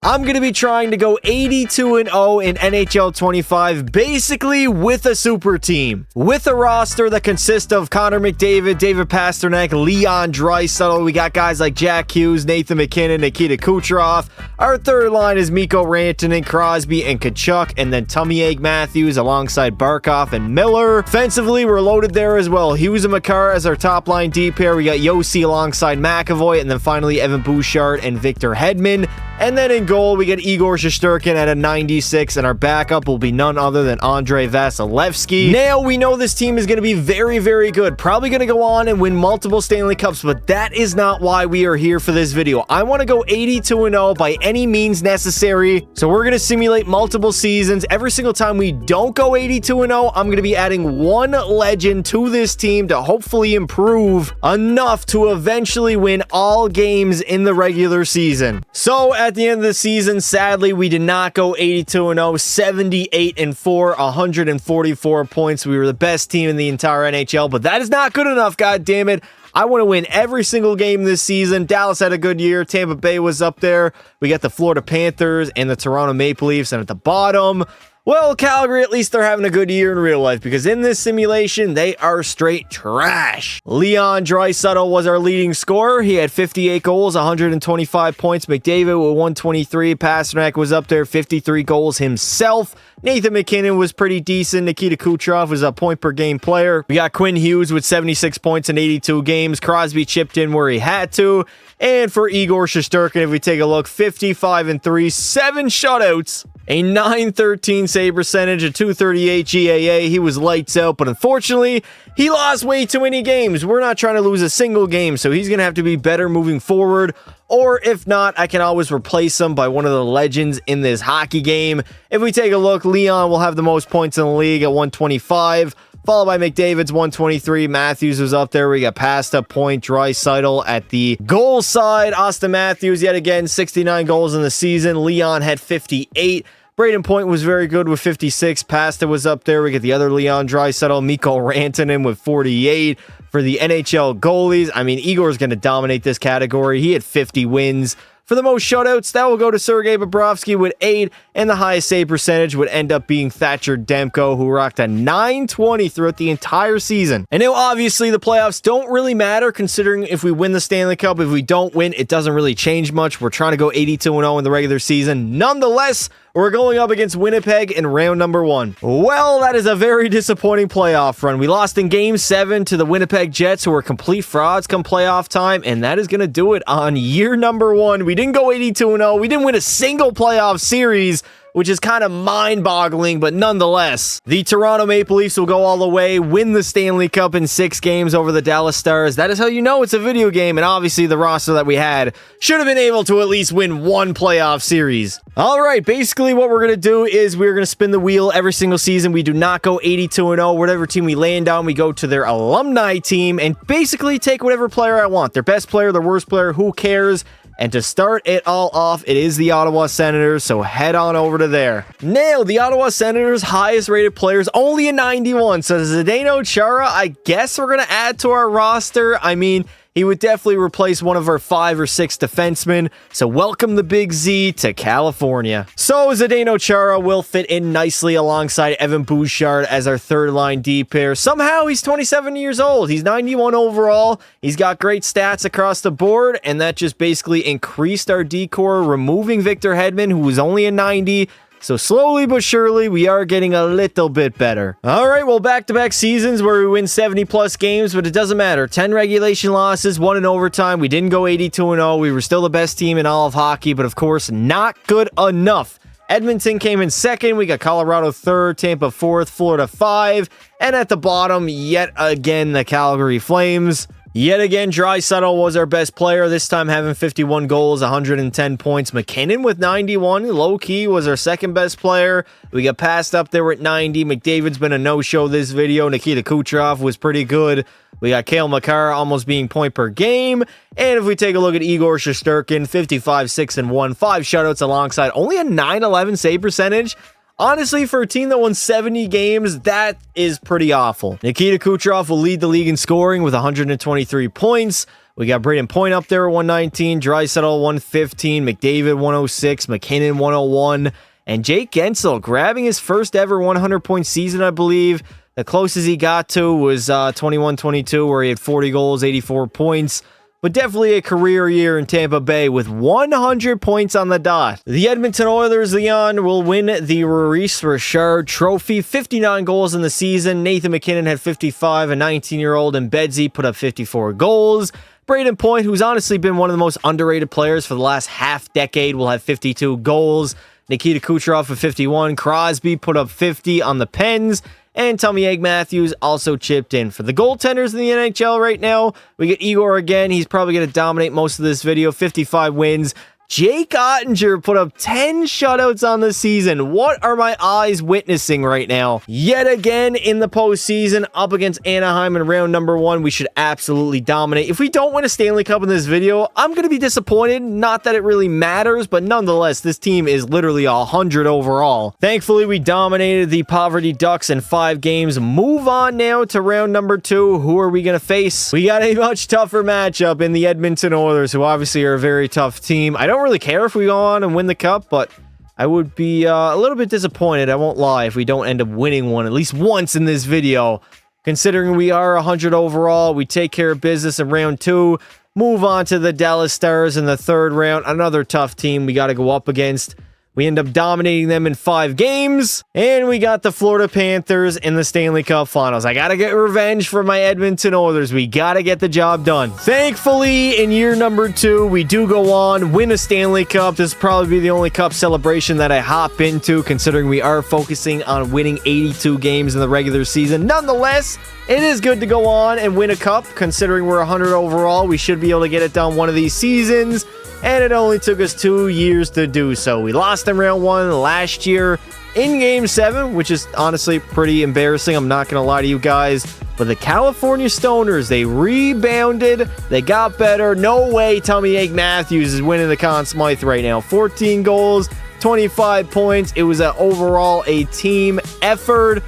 I'm going to be trying to go 82-0 in NHL 25, basically with a super team. With a roster that consists of Connor McDavid, David Pastrnak, Leon Draisaitl. We got guys like Jack Hughes, Nathan MacKinnon, Nikita Kucherov. Our third line is Mikko Rantanen, Crosby, and Tkachuk. And then Tomiak Matthews alongside Barkov and Miller. Offensively, we're loaded there as well. Hughes and Makar as our top line D pair. We got Yossi alongside McAvoy. And then finally, Evan Bouchard and Victor Hedman. And then in goal, we get Igor Shesterkin at a 96, and our backup will be none other than Andrei Vasilevsky. Now, we know this team is going to be very, very good. Probably going to go on and win multiple Stanley Cups, but that is not why we are here for this video. I want to go 82-0 by any means necessary, so we're going to simulate multiple seasons. Every single time we don't go 82-0, I'm going to be adding one legend to this team to hopefully improve enough to eventually win all games in the regular season. So, at the end of the season, sadly, we did not go 82-0, 78-4, 144 points. We were the best team in the entire NHL, but that is not good enough, god damn it. I want to win every single game this season. Dallas had a good year. Tampa Bay was up there. We got the Florida Panthers and the Toronto Maple Leafs, and at the bottom, well, Calgary, at least they're having a good year in real life, because in this simulation, they are straight trash. Leon Draisaitl was our leading scorer. He had 58 goals, 125 points. McDavid with 123. Pastrnak was up there, 53 goals himself. Nathan MacKinnon was pretty decent. Nikita Kucherov was a point-per-game player. We got Quinn Hughes with 76 points in 82 games. Crosby chipped in where he had to. And for Igor Shesterkin, if we take a look, 55-3, 7 shutouts, a .913 save percentage, a .238 GAA. He was lights out, but unfortunately, he lost way too many games. We're not trying to lose a single game, so he's going to have to be better moving forward. Or if not, I can always replace him by one of the legends in this hockey game. If we take a look, Leon will have the most points in the league at 125. Followed by McDavid's 123. Matthews was up there. We got Pasta, Point, Draisaitl at the goal side. Austin Matthews, yet again, 69 goals in the season. Leon had 58. Braden Point was very good with 56. Pasta was up there. We get the other Leon Draisaitl, Mikko Rantanen with 48. For the NHL goalies, I mean, Igor's going to dominate this category. He had 50 wins. For the most shutouts, that will go to Sergei Bobrovsky with 8, and the highest save percentage would end up being Thatcher Demko, who rocked a .920 throughout the entire season. And now, obviously, the playoffs don't really matter, considering if we win the Stanley Cup. If we don't win, it doesn't really change much. We're trying to go 82-0 in the regular season. Nonetheless, we're going up against Winnipeg in round number 1. Well, that is a very disappointing playoff run. We lost in Game 7 to the Winnipeg Jets, who were complete frauds come playoff time, and that is going to do it on year number 1. We didn't go 82-0. We didn't win a single playoff series, which is kind of mind-boggling, but nonetheless, the Toronto Maple Leafs will go all the way, win the Stanley Cup in 6 games over the Dallas Stars. That is how you know it's a video game, and obviously the roster that we had should have been able to at least win one playoff series. All right, basically what we're going to do is we're going to spin the wheel every single season. We do not go 82-0. Whatever team we land on, we go to their alumni team and basically take whatever player I want. Their best player, their worst player, who cares? And to start it all off, it is the Ottawa Senators, so head on over to there. Now, the Ottawa Senators' highest rated player is only a 91, so Zdeno Chara, I guess we're going to add to our roster. I mean, he would definitely replace one of our 5 or 6 defensemen, so welcome the Big Z to California. So Zdeno Chara will fit in nicely alongside Evan Bouchard as our third line D pair. Somehow he's 27 years old. He's 91 overall. He's got great stats across the board, and that just basically increased our D core, removing Victor Hedman, who was only a 90. So slowly but surely, we are getting a little bit better. All right, well, back-to-back seasons where we win 70-plus games, but it doesn't matter. 10 regulation losses, 1 in overtime. We didn't go 82-0. We were still the best team in all of hockey, but of course, not good enough. Edmonton came in second. We got Colorado third, Tampa fourth, Florida 5. And at the bottom, yet again, the Calgary Flames. Yet again, Draisaitl was our best player, this time having 51 goals, 110 points. MacKinnon with 91, low-key, was our second best player. We got passed up there at 90. McDavid's been a no-show this video. Nikita Kucherov was pretty good. We got Cale Makar almost being point per game. And if we take a look at Igor Shesterkin, 55, 6, and 1, 5 shutouts alongside only a .911 save percentage. Honestly, for a team that won 70 games, that is pretty awful. Nikita Kucherov will lead the league in scoring with 123 points. We got Braden Point up there at 119, Draisaitl 115, McDavid 106, McKinnon 101, and Jake Gensel grabbing his first ever 100-point season, I believe. The closest he got to was 21-22, where he had 40 goals, 84 points. But definitely a career year in Tampa Bay with 100 points on the dot. The Edmonton Oilers, Leon, will win the Maurice Richard Trophy. 59 goals in the season. Nathan McKinnon had 55. A 19-year-old in Bedsy put up 54 goals. Braden Point, who's honestly been one of the most underrated players for the last half decade, will have 52 goals. Nikita Kucherov with 51. Crosby put up 50 on the Pens. And Tommy Egg Matthews also chipped in. For the goaltenders in the NHL right now, we get Igor again. He's probably going to dominate most of this video. 55 wins. Jake Ottinger put up 10 shutouts on the season. What are my eyes witnessing right now? Yet again in the postseason, up against Anaheim in round number 1, we should absolutely dominate. If we don't win a Stanley Cup in this video, I'm going to be disappointed. Not that it really matters, but nonetheless, this team is literally 100 overall. Thankfully, we dominated the Poverty Ducks in 5 games. Move on now to round number 2. Who are we going to face? We got a much tougher matchup in the Edmonton Oilers, who obviously are a very tough team. I don't really care if we go on and win the cup, but I would be a little bit disappointed, I won't lie, if we don't end up winning one at least once in this video. Considering we are 100 overall, we take care of business in round 2, move on to the Dallas Stars in the 3rd round, another tough team we got to go up against. We end up dominating them in 5 games. And we got the Florida Panthers in the Stanley Cup Finals. I got to get revenge for my Edmonton Oilers. We got to get the job done. Thankfully, in year number 2, we do go on, win a Stanley Cup. This will probably be the only cup celebration that I hop into, considering we are focusing on winning 82 games in the regular season. Nonetheless, it is good to go on and win a cup. Considering we're 100 overall, we should be able to get it done one of these seasons. And it only took us 2 years to do so. We lost in round 1 last year in Game 7, which is honestly pretty embarrassing. I'm not going to lie to you guys. But the California Stoners, they rebounded. They got better. No way Tommy Egg Matthews is winning the Conn Smythe right now. 14 goals, 25 points. It was overall a team effort.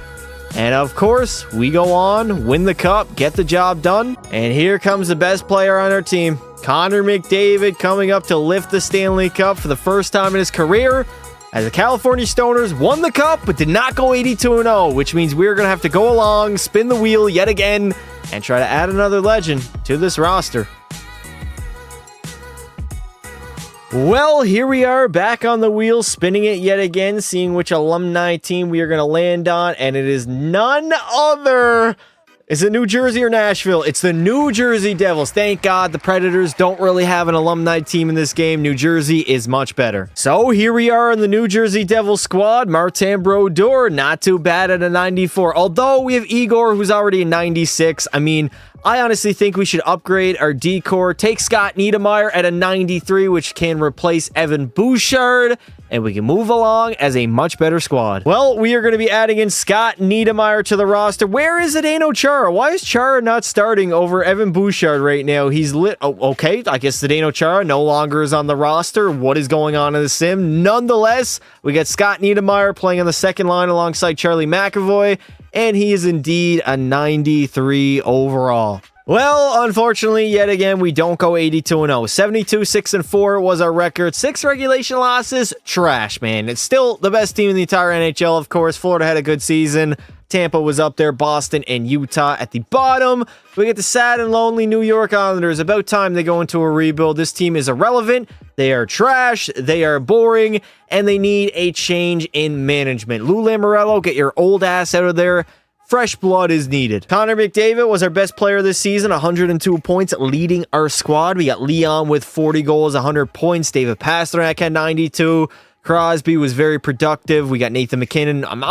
And of course, we go on, win the cup, get the job done. And here comes the best player on our team. Connor McDavid coming up to lift the Stanley Cup for the first time in his career, as the California Stoners won the cup but did not go 82-0, which means we're going to have to go along, spin the wheel yet again, and try to add another legend to this roster. Well, here we are back on the wheel, spinning it yet again, seeing which alumni team we are going to land on, and it is none other. Is it New Jersey or Nashville? It's the New Jersey Devils. Thank God the Predators don't really have an alumni team in this game. New Jersey is much better. So here we are in the New Jersey Devils squad. Martin Brodeur, not too bad at a 94. Although we have Igor, who's already a 96. I mean, I honestly think we should upgrade our D-core. Take Scott Niedermayer at a 93, which can replace Evan Bouchard, and we can move along as a much better squad. Well, we are going to be adding in Scott Niedermayer to the roster. Where is Zdeno Chara? Why is Chara not starting over Evan Bouchard right now? He's lit. Oh, okay, I guess Zdeno Chara no longer is on the roster. What is going on in the sim? Nonetheless, we got Scott Niedermayer playing on the second line alongside Charlie McAvoy, and he is indeed a 93 overall. Well, unfortunately, yet again, we don't go 82-0. 72-6-4 was our record. 6 regulation losses. Trash, man. It's still the best team in the entire NHL, of course. Florida had a good season. Tampa was up there. Boston and Utah at the bottom. We get the sad and lonely New York Islanders. About time they go into a rebuild. This team is irrelevant. They are trash. They are boring. And they need a change in management. Lou Lamoriello, get your old ass out of there. Fresh blood is needed. Connor McDavid was our best player this season, 102 points, leading our squad. We got Leon with 40 goals, 100 points. David Pastrnak had 92. Crosby was very productive. We got Nathan McKinnon. I'm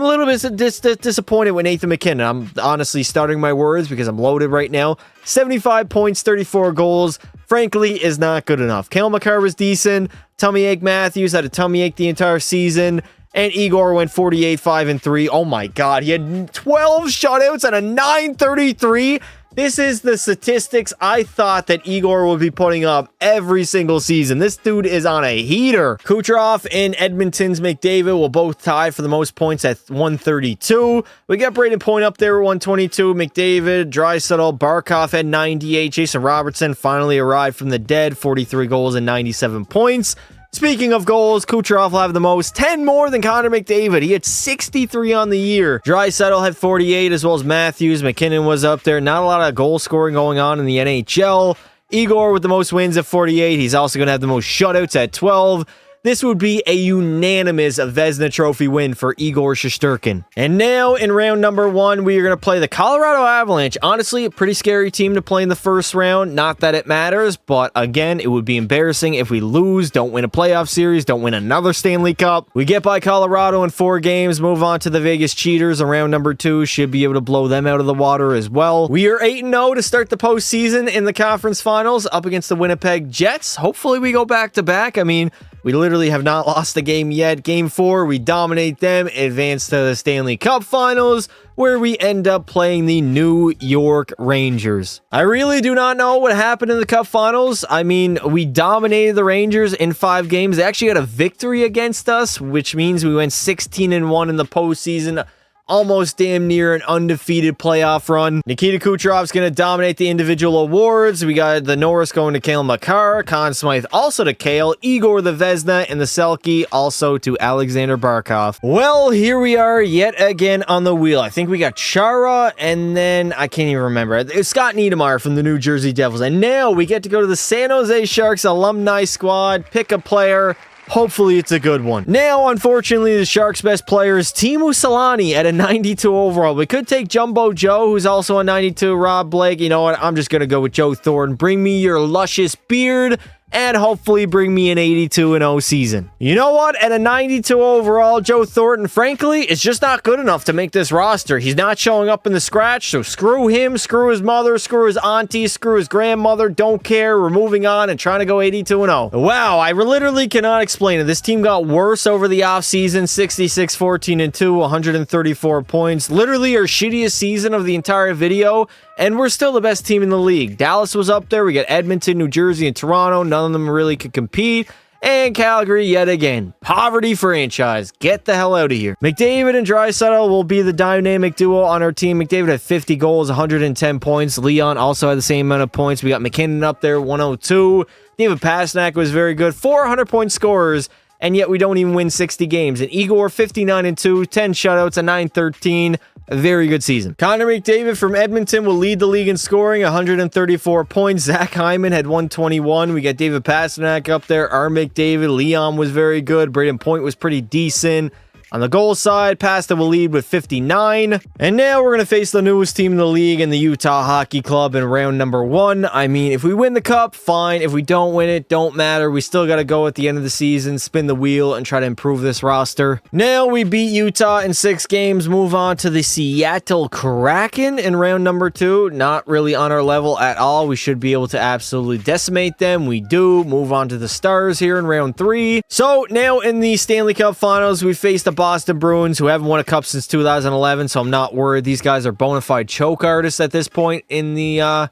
a little bit disappointed with Nathan McKinnon. I'm honestly starting my words because I'm loaded right now. 75 points, 34 goals. Frankly, is not good enough. Cale Makar was decent. Tommy Egg Matthews had a tummy ache the entire season. And Igor went 48, 5, and 3. Oh my God, he had 12 shutouts and a 933. This is the statistics I thought that Igor would be putting up every single season. This dude is on a heater. Kucherov and Edmonton's McDavid will both tie for the most points at 132. We got Braden Point up there with 122. McDavid, Draisaitl, Barkov at 98. Jason Robertson finally arrived from the dead, 43 goals and 97 points. Speaking of goals, Kucherov will have the most, 10 more than Connor McDavid. He had 63 on the year. Draisaitl had 48, as well as Matthews. McKinnon was up there. Not a lot of goal scoring going on in the NHL. Igor with the most wins at 48. He's also going to have the most shutouts at 12. This would be a unanimous Vezina Trophy win for Igor Shesterkin. And now, in round number 1, we are going to play the Colorado Avalanche. Honestly, a pretty scary team to play in the first round. Not that it matters, but again, it would be embarrassing if we lose, don't win a playoff series, don't win another Stanley Cup. We get by Colorado in 4 games, move on to the Vegas Cheaters in round number 2. Should be able to blow them out of the water as well. We are 8-0 to start the postseason in the conference finals up against the Winnipeg Jets. Hopefully, we go back-to-back. I mean, we literally have not lost a game yet. Game 4, we dominate them, advance to the Stanley Cup Finals, where we end up playing the New York Rangers. I really do not know what happened in the Cup Finals. I mean, we dominated the Rangers in 5 games. They actually had a victory against us, which means we went 16-1 in the postseason. Almost damn near an undefeated playoff run. Nikita Kucherov's going to dominate the individual awards. We got the Norris going to Cale Makar, Conn Smythe also to Cale, Igor the Vezina, and the Selke also to Alexander Barkov. Well, here we are yet again on the wheel. I think we got Chara, and then I can't even remember. It's Scott Niedermayer from the New Jersey Devils. And now we get to go to the San Jose Sharks alumni squad, pick a player. Hopefully it's a good one. Now, unfortunately, the Sharks' best player is Teemu Selanne at a 92 overall. We could take Jumbo Joe, who's also a 92. Rob Blake. You know what? I'm just going to go with Joe Thornton. Bring me your luscious beard, and hopefully bring me an 82-0 season. You know what? At a 92 overall, Joe Thornton, frankly, is just not good enough to make this roster. He's not showing up in the scratch, so screw him, screw his mother, screw his auntie, screw his grandmother. Don't care. We're moving on and trying to go 82-0. Wow, I literally cannot explain it. This team got worse over the offseason. 66-14-2, 134 points. Literally our shittiest season of the entire video. And we're still the best team in the league. Dallas was up there. We got Edmonton, New Jersey, and Toronto. None of them really could compete. And Calgary yet again. Poverty franchise. Get the hell out of here. McDavid and Draisaitl will be the dynamic duo on our team. McDavid had 50 goals, 110 points. Leon also had the same amount of points. We got McKinnon up there, 102. David Pastrnak was very good. 400-point scorers. And yet we don't even win 60 games. And Igor, 59-2, 10 shutouts, a 9-13. A very good season. Connor McDavid from Edmonton will lead the league in scoring, 134 points. Zach Hyman had 121. We got David Pastrnak up there. Our McDavid. Leon was very good. Braden Point was pretty decent. On the goal side, Pasta will lead with 59. And now we're going to face the newest team in the league in the Utah Hockey Club in round number 1. I mean, if we win the cup, fine. If we don't win it, don't matter. We still got to go at the end of the season, spin the wheel, and try to improve this roster. Now we beat Utah in 6 games, move on to the Seattle Kraken in round number 2. Not really on our level at all. We should be able to absolutely decimate them. We do. Move on to the Stars here in round 3. So now in the Stanley Cup Finals, we face the Boston Bruins, who haven't won a cup since 2011, so I'm not worried. These guys are bona fide choke artists at this point in the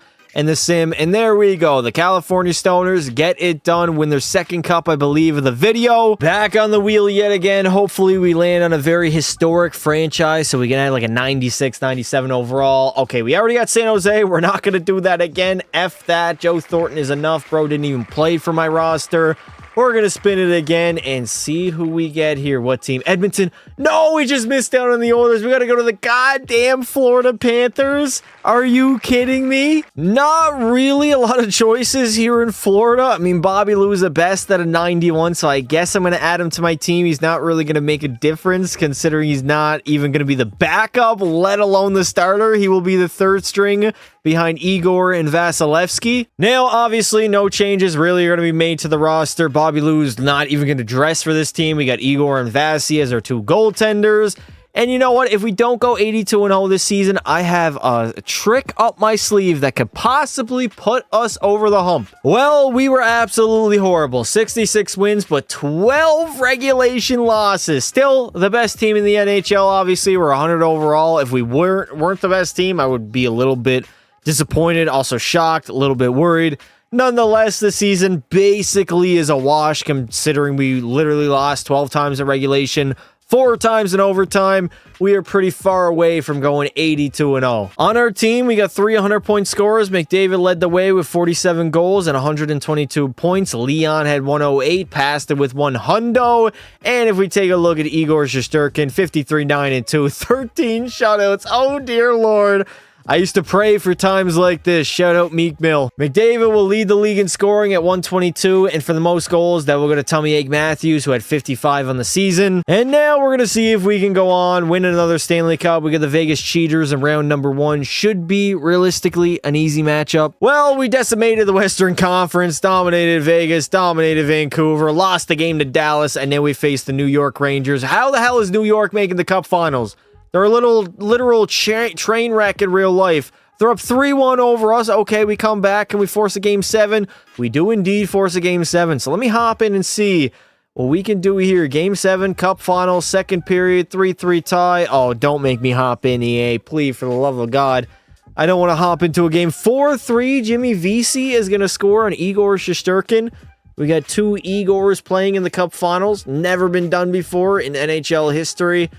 sim. And there we go. The California Stoners get it done, win their 2nd cup, I believe, of the video. Back on the wheel yet again. Hopefully we land on a very historic franchise, so we can add like a 96, 97 overall. Okay, we already got San Jose. We're not going to do that again. F that. Joe Thornton is enough. Bro didn't even play for my roster. We're going to spin it again and see who we get here. What team? Edmonton. No, we just missed out on the Oilers. We got to go to the goddamn Florida Panthers. Are you kidding me? Not really a lot of choices here in Florida. I mean, Bobby Lou's the best at a 91, so I guess I'm going to add him to my team. He's not really going to make a difference considering he's not even going to be the backup, let alone the starter. He will be the 3rd string behind Igor and Vasilevsky. Now, obviously, no changes really are going to be made to the roster. Bobby Lou's not even going to dress for this team. We got Igor and Vasi as our 2 goaltenders. And you know what? If we don't go 82-0 this season, I have a trick up my sleeve that could possibly put us over the hump. Well, we were absolutely horrible. 66 wins, but 12 regulation losses. Still the best team in the NHL, obviously. We're 100 overall. If we weren't the best team, I would be a little bit Disappointed, also shocked, a little bit worried. Nonetheless, the season basically is a wash considering we literally lost 12 times in regulation, 4 times in overtime. We are pretty far away from going 82-0. On our team, we got 3 100-point scorers. McDavid led the way with 47 goals and 122 points. Leon had 108, passed it with 100. And if we take a look at Igor Shesterkin, 53-9-2, 13 shutouts. Oh, dear Lord. I used to pray for times like this. Shout out Meek Mill. McDavid will lead the league in scoring at 122, and for the most goals, that will go to Tommy Egg Matthews, who had 55 on the season. And now we're going to see if we can go on, win another Stanley Cup. We got the Vegas Cheaters in round number 1. Should be, realistically, an easy matchup. Well, we decimated the Western Conference, dominated Vegas, dominated Vancouver, lost the game to Dallas, and then we faced the New York Rangers. How the hell is New York making the Cup Finals? They're a literal train wreck in real life. They're up 3-1 over us. Okay, we come back and we force a game 7. We do indeed force a game 7. So let me hop in and see what we can do here. Game 7, Cup Final, second period, 3-3 tie. Oh, don't make me hop in, EA. Please, for the love of God. I don't want to hop into a game. 4-3, Jimmy Vesey is going to score on Igor Shesterkin. We got 2 Igors playing in the Cup Finals. Never been done before in NHL history.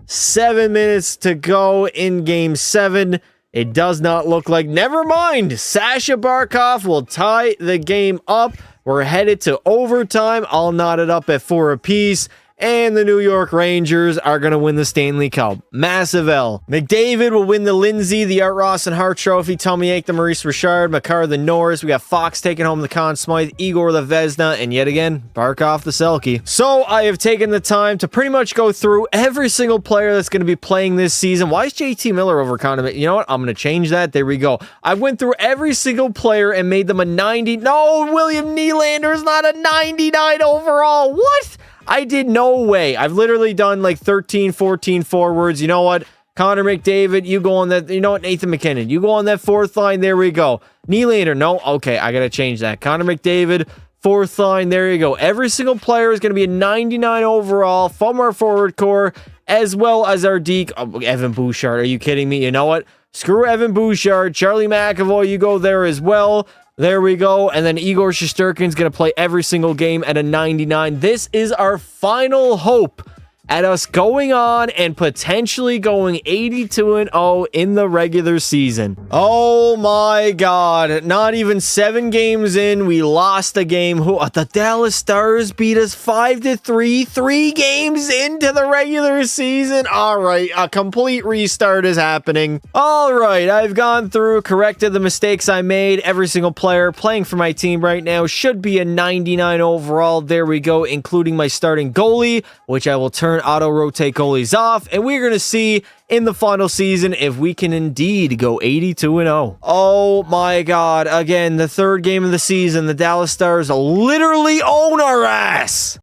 7 minutes to go in game 7. It does not look like... Never mind. Sasha Barkov will tie the game up. We're headed to overtime. I'll knot it up at 4 apiece. And the New York Rangers are going to win the Stanley Cup. Massive L. McDavid will win the Lindsay, the Art Ross and Hart Trophy. Tommy Ake, the Maurice Richard. Makar, the Norris. We got Fox taking home the Conn Smythe. Igor, the Vezina. And yet again, Barkov, the Selke. So I have taken the time to pretty much go through every single player that's going to be playing this season. Why is JT Miller over Connor? You know what? I'm going to change that. There we go. I went through every single player and made them a 90. No, William Nylander is not a 99 overall. What? I did no way. I've literally done like 13, 14 forwards. You know what? Connor McDavid, you go on that. You know what? Nathan McKinnon, you go on that 4th line. There we go. Nylander, no. Okay, I got to change that. Connor McDavid, 4th line. There you go. Every single player is going to be a 99 overall from our forward core, as well as our deke. Oh, Evan Bouchard, are you kidding me? You know what? Screw Evan Bouchard. Charlie McAvoy, you go there as well. There we go. And then Igor Shesterkin's going to play every single game at a 99. This is our final hope at us going on and potentially going 82-0 in the regular season. Oh my God. Not even 7 games in, we lost a game. The Dallas Stars beat us 5-3, 3 games into the regular season. All right, a complete restart is happening. All right, I've gone through, corrected the mistakes I made. Every single player playing for my team right now should be a 99 overall. There we go, including my starting goalie, which I will turn auto-rotate goalies off, and we're going to see in the final season if we can indeed go 82-0. Oh my God. Again, the 3rd game of the season, the Dallas Stars literally own our ass.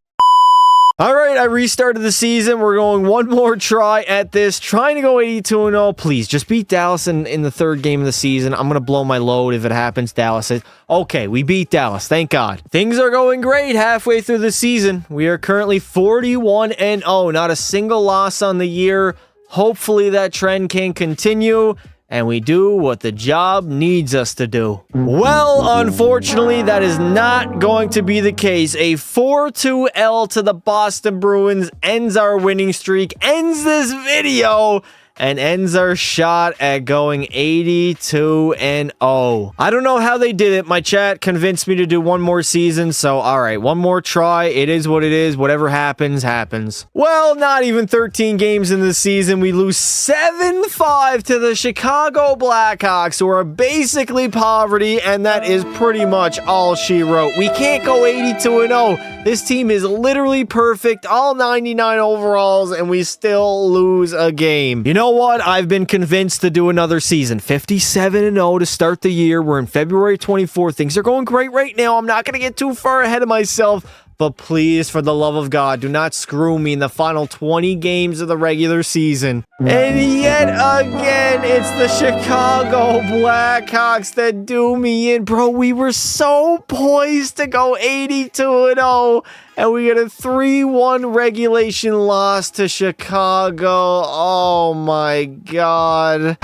All right, I restarted the season. We're going one more try at this, trying to go 82-0. Please, just beat Dallas in the 3rd game of the season. I'm going to blow my load if it happens. Dallas says, okay, we beat Dallas. Thank God. Things are going great halfway through the season. We are currently 41-0. Not a single loss on the year. Hopefully that trend can continue, and we do what the job needs us to do. Well, unfortunately, that is not going to be the case. A 4-2 L to the Boston Bruins ends our winning streak, ends this video, and ends our shot at going 82-0. I don't know how they did it. My chat convinced me to do one more season, so all right, one more try. It is what it is. Whatever happens, happens. Well, not even 13 games in the season. We lose 7-5 to the Chicago Blackhawks, who are basically poverty, and that is pretty much all she wrote. We can't go 82-0. This team is literally perfect, all 99 overalls, and we still lose a game. You know what? I've been convinced to do another season. 57-0 to start the year. We're in February 24th. Things are going great right now. I'm not going to get too far ahead of myself. But please, for the love of God, do not screw me in the final 20 games of the regular season. And yet again, it's the Chicago Blackhawks that do me in. Bro, we were so poised to go 82-0, and we get a 3-1 regulation loss to Chicago. Oh my God.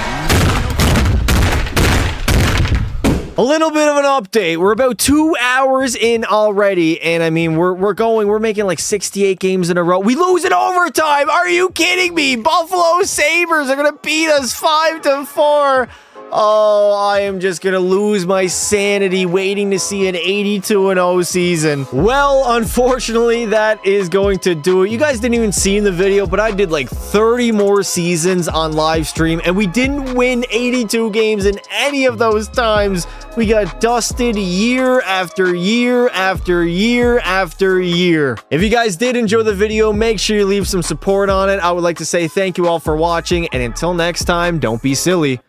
A little bit of an update. We're about 2 hours in already, and I mean, we're making like 68 games in a row. We lose in overtime. Are you kidding me? Buffalo Sabres are gonna beat us 5-4. Oh, I am just going to lose my sanity waiting to see an 82-0 season. Well, unfortunately, that is going to do it. You guys didn't even see in the video, but I did like 30 more seasons on live stream, and we didn't win 82 games in any of those times. We got dusted year after year after year after year. If you guys did enjoy the video, make sure you leave some support on it. I would like to say thank you all for watching, and until next time, don't be silly.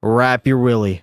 Wrap your willy.